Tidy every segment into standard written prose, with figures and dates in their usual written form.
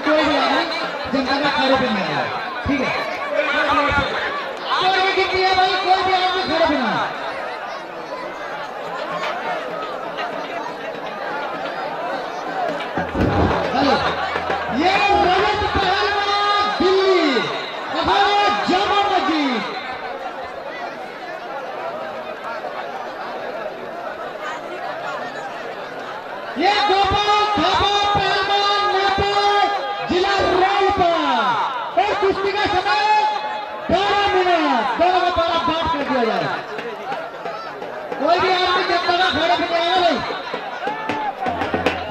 कोई भी आदमी जनता का खड़े पे नहीं आया, ठीक है? कोई भी किया भाई, कोई भी आदमी खड़े पे नहीं। हेलो, ये रजत पहलवान दिल्ली हमारे जामा मस्जिद। ये गोपाल थापा पहलवान नेपाल जिला रायपुर और कुश्ती का समय 12 मिनट, दोनों का पहला बात कर दिया जाए। कोई भी आदमी जनता का खड़े पे नहीं आया भाई,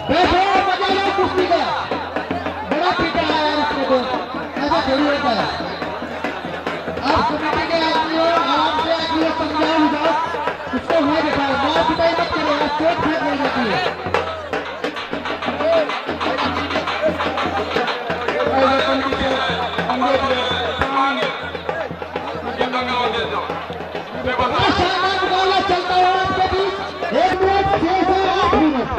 बैठो मजा लो कुश्ती का। बड़ा पीटा है यार इसको, तो ऐसा थोड़ी होता है। आप कमेटी के आदमी हो, आराम से आदमी समझाओ जाओ, उसको हुए दिखाओ, मार पिटाई मत करो, चोट फेंक नहीं जाती है। शानदार मुकाबला चलता हुआ आपके बीच 1 मिनट 6 से 8 मिनट।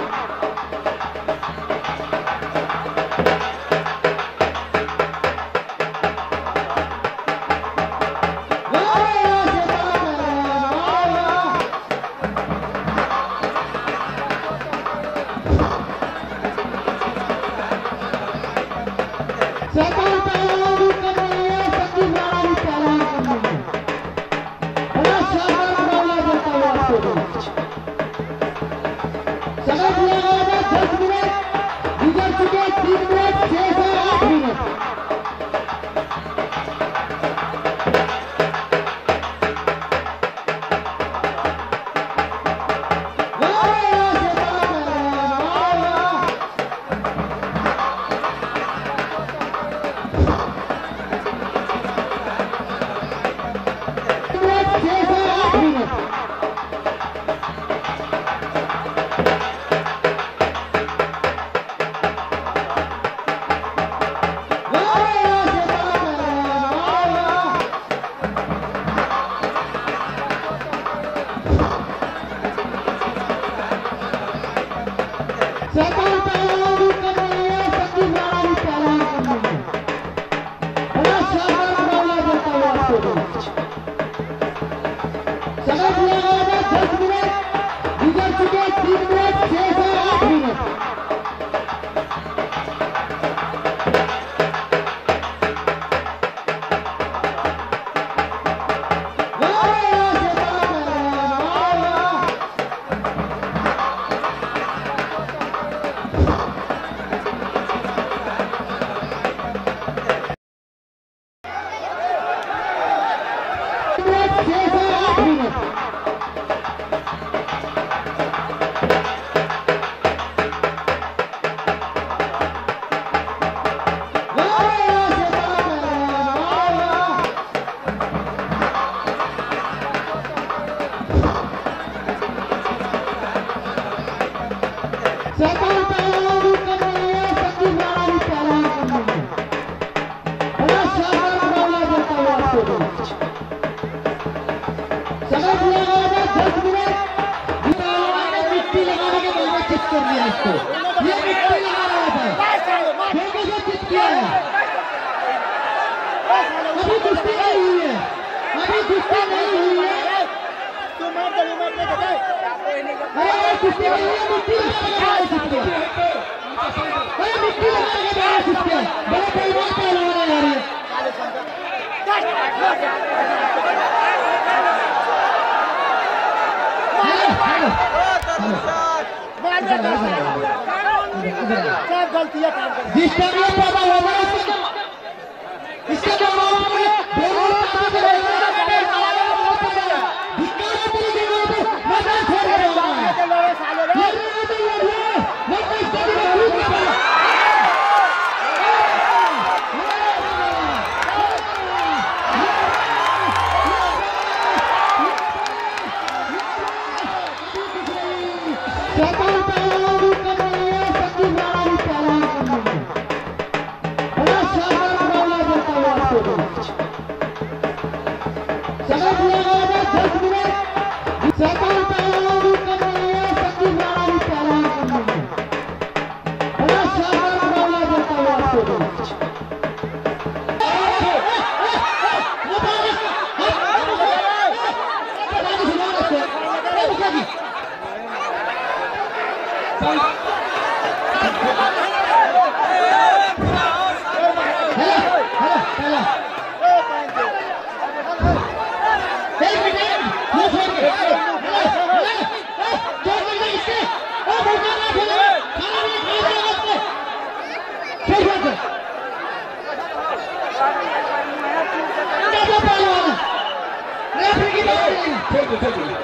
Let's go.